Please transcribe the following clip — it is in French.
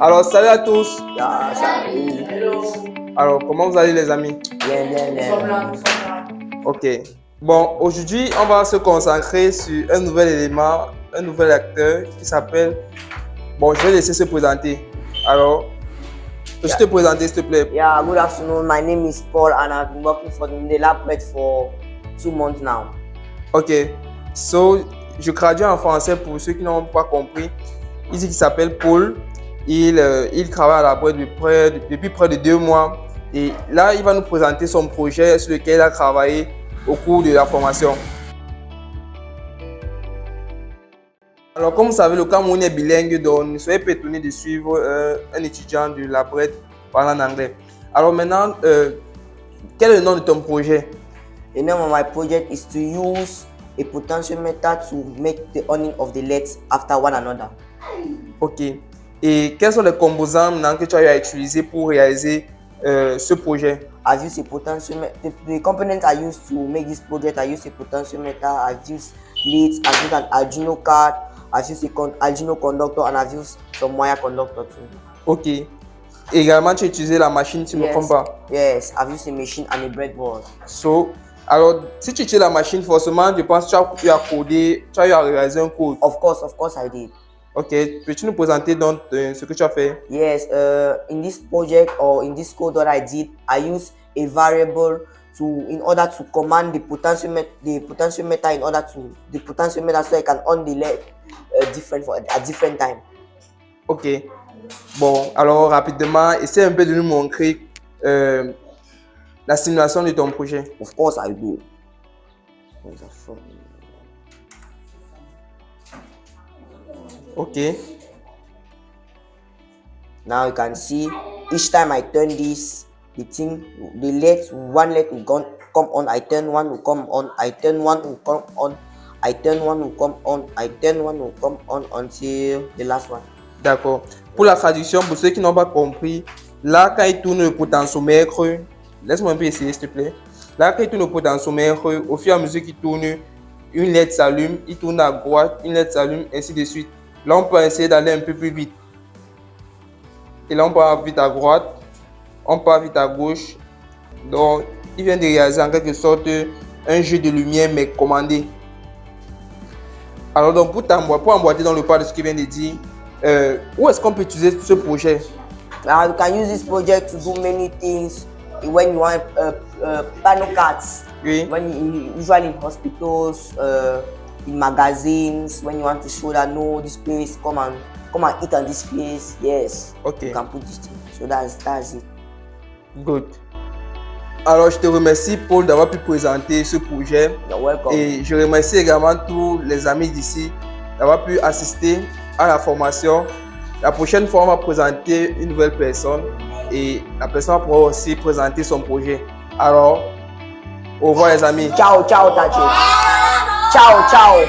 Alors, salut à tous. Yeah, salut. Alors, comment vous allez les amis? Bien. Ok. Bon, aujourd'hui, on va se concentrer sur un nouvel élément, un nouvel acteur qui s'appelle... Bon, je vais laisser se présenter. Alors, peux-tu te présenter, s'il te plaît? Yeah, good afternoon. My name is Paul and I've been working for the Labred for 2 months now. Ok. So, je traduis en français pour ceux qui n'ont pas compris. Ici, il s'appelle Paul. Il travaille à la boîte depuis près de 2 mois. Et là, il va nous présenter son projet sur lequel il a travaillé au cours de la formation. Alors, comme vous savez, le Cameroun est bilingue, donc ne soyez pas étonnés de suivre un étudiant de la boîte parlant en anglais. Alors maintenant, quel est le nom de ton projet? The name of my project is to use a potentiometer to make the earning of the legs after one another. Ok. Et quels sont les composants maintenant que tu as utilisés pour réaliser ce projet? I've used a potentiometer. The components I used to make this project, I used a potentiometer, I've used leads, I've used an Arduino card, I've used an Arduino conductor, and I've used some wire conductor too. Ok. Également, tu as utilisé la machine, si je ne me trompe pas. Yes, I've used a machine and a breadboard. Alors, si tu utilises la machine, forcément, je pense que tu as codé, tu as eu à réaliser un code. Of course, I did. Ok, peux-tu nous présenter donc ce que tu as fait? Yes, in this project or in this code that I did, I used a variable in order to command the potentiometer so I can on the leg at different time. Ok. Bon, alors rapidement, essaie un peu de nous montrer la simulation de ton projet. Of course I do. Ok. Now you can see each time I turn this, one leg will come on, I turn one will come on, I turn one will come on, I turn one will come on, I turn one will come on until the last one. D'accord. Pour la traduction, pour ceux qui n'ont pas compris, là quand il tourne le potentiomètre, laisse-moi un peu essayer s'il te plaît. Là quand il tourne le potentiomètre, au fur et à mesure qu'il tourne, une LED s'allume, il tourne à droite, une LED s'allume, ainsi de suite. Là on peut essayer d'aller un peu plus vite. Et là on part vite à droite, on part vite à gauche. Donc il vient de réaliser en quelque sorte un jeu de lumière mais commandé. Alors donc pour emboîter dans le pas de ce qu'il vient de dire, où est-ce qu'on peut utiliser ce projet? You can use this project to do many things. When you want panel cards, oui. Usually in hospitals, in magazines, when you want to show that no, this place, come and eat on this place, yes. Okay. You can put this thing. So that's it. Good. Alors, je te remercie, Paul, d'avoir pu présenter ce projet. You're welcome. Et je remercie également tous les amis d'ici d'avoir pu assister à la formation. La prochaine fois, on va présenter une nouvelle personne et la personne pourra aussi présenter son projet. Alors, au revoir les amis. Ciao, Tachi. Ciao.